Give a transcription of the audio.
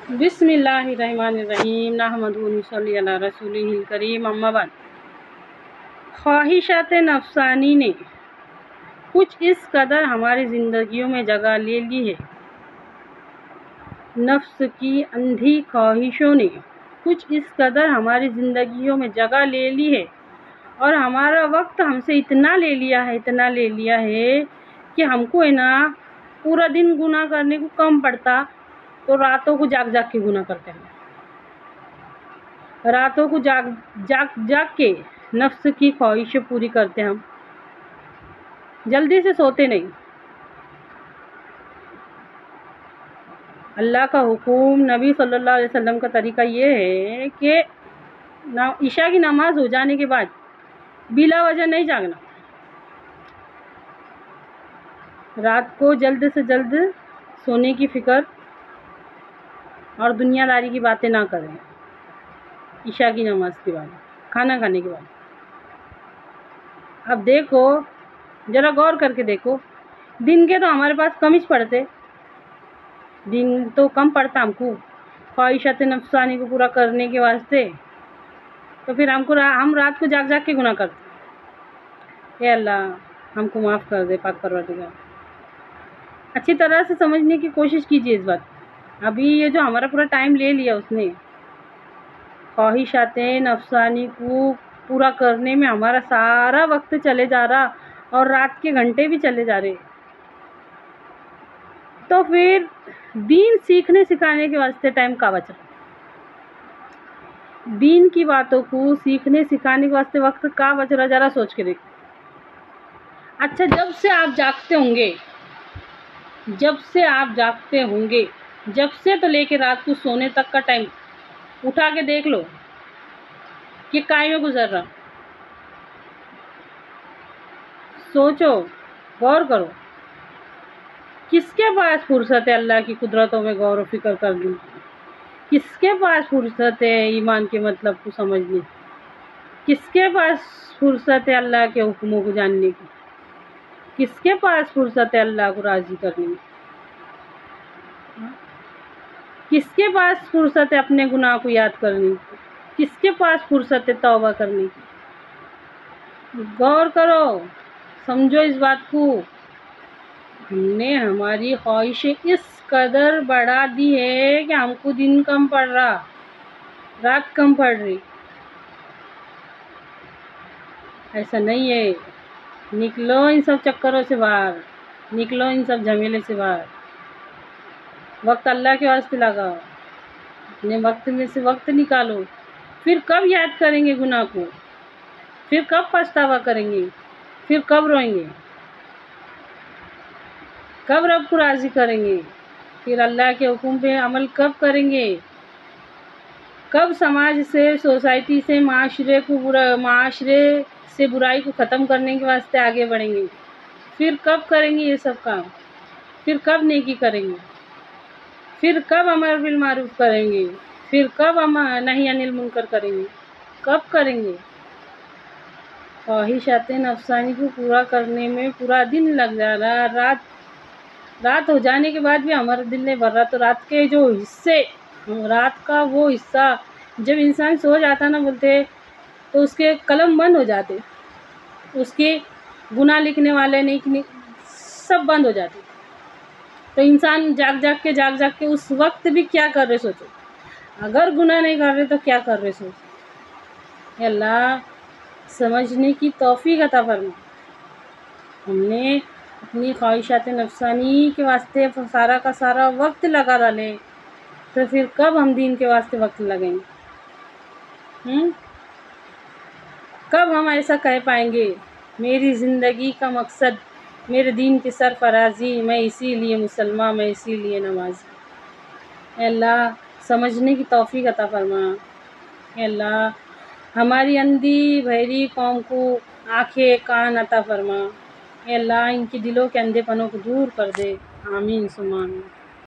بسم اللہ الرحمن الرحیم نحمدہ و نصلی علی رسولہ الکریم اما بعد۔ خواہشات نفسانی نے کچھ اس قدر ہماری زندگیوں میں جگہ لے لی ہے، نفس کی اندھی خواہشوں نے کچھ اس قدر ہماری زندگیوں میں جگہ لے لی ہے اور ہمارا وقت ہم سے اتنا لے لیا ہے کہ ہم کو پورا دن گناہ کرنے کو کم پڑتا تو راتوں کو جاگ کے گناہ کرتے ہیں، راتوں کو جاگ کے نفس کی خواہشیں پوری کرتے ہم، جلدی سے سوتے نہیں۔ اللہ کا حکم، نبی صلی اللہ علیہ وسلم کا طریقہ یہ ہے کہ عشاء کی نماز ہو جانے کے بعد بلا وجہ نہیں جاگنا، رات کو جلد سے جلد سونے کی فکر اور دنیا داری کی باتیں نہ کریں عشاء کی نماز کے بعد، کھانا کھانے کے بعد۔ اب دیکھو، ذرا غور کر کے دیکھو، دن کے تو ہمارے پاس کم ہی پڑتے، دن تو کم پڑتا ہم کو خواہشات نفسانی کو پورا کرنے کے واسطے، تو پھر ہم رات کو جاگ کے گناہ کرتے۔ اے اللہ ہم کو معاف کر دے پاک پروردگار۔ اچھی طرح سے سمجھنے کی کوشش کیجیے اس بات۔ ابھی یہ جو ہمارا پورا ٹائم لے لیا اس نے خواہشات نفسانی کو پورا کرنے میں، ہمارا سارا وقت چلے جا رہا اور رات کے گھنٹے بھی چلے جا رہے، تو پھر دین سیکھنے سکھانے کے واسطے ٹائم کا بچ رہا، دین کی باتوں کو سیکھنے سکھانے کے واسطے وقت کا بچ رہا، ذرا سوچ کے دیکھو۔ اچھا، جب سے آپ جاگتے ہوں گے، جب سے تو لے کے رات کو سونے تک کا ٹائم اٹھا کے دیکھ لو کہ کائیں میں گزر رہا، سوچو، غور کرو، کس کے پاس فرصت ہے اللہ کی قدرتوں میں غور و فکر کرنے کی؟ کس کے پاس فرصت ہے ایمان کے مطلب کو سمجھنے کی؟ کس کے پاس فرصت ہے اللہ کے حکموں کو جاننے کی؟ کس کے پاس فرصت ہے اللہ کو راضی کرنے کی؟ کس کے پاس فرصت ہے اپنے گناہ کو یاد کرنے کی؟ کس کے پاس فرصت ہے توبہ کرنے کی؟ غور کرو، سمجھو اس بات کو۔ ہم نے ہماری خواہشیں اس قدر بڑھا دی ہے کہ ہم کو دن کم پڑ رہا، رات کم پڑ رہی۔ ایسا نہیں ہے، نکلو ان سب چکروں سے باہر، نکلو ان سب جھمیلے سے باہر، وقت اللہ کے واسطے لگاؤ، اپنے وقت میں سے وقت نکالو۔ پھر کب یاد کریں گے گناہ کو؟ پھر کب پچھتاوا کریں گے؟ پھر کب روئیں گے؟ کب رب کو راضی کریں گے؟ پھر اللہ کے حکم پہ عمل کب کریں گے؟ کب سماج سے، سوسائٹی سے، معاشرے سے برائی کو ختم کرنے کے واسطے آگے بڑھیں گے؟ پھر کب کریں گے یہ سب کام؟ پھر کب نیکی کریں گے؟ پھر کب امر بالمعروف کریں گے؟ پھر کب نہی عن المنکر کریں گے؟ کب کریں گے؟ خواہشات نفسانی کو پورا کرنے میں پورا دن لگ جا رہا، رات ہو جانے کے بعد بھی ہمارا دل نہیں بھر رہا، تو رات کے جو حصے، رات کا وہ حصہ جب انسان سو جاتا نا، بولتے تو اس کے قلم بند ہو جاتے، اس کے گناہ لکھنے والے نہیں، سب بند ہو جاتے، تو انسان جاگ کے اس وقت بھی کیا کر رہے سوچو، اگر گناہ نہیں کر رہے تو کیا کر رہے سوچو۔ اے اللہ سمجھنے کی توفیق عطا فرما۔ ہم نے اپنی خواہشات نفسانی کے واسطے سارا کا سارا وقت لگا ڈالے، تو پھر کب ہم دین کے واسطے وقت لگیں گے؟ کب ہم ایسا کہہ پائیں گے میری زندگی کا مقصد میرے دین کی سرفرازی، میں اسی لیے مسلمان، میں اسی لیے نمازی۔ اے اللہ سمجھنے کی توفیق عطا فرما۔ اے اللہ ہماری اندھی بہری قوم کو آنکھیں کان عطا فرما۔ اے اللہ ان کے دلوں کے اندھے پنوں کو دور کر دے، آمین ثم آمین۔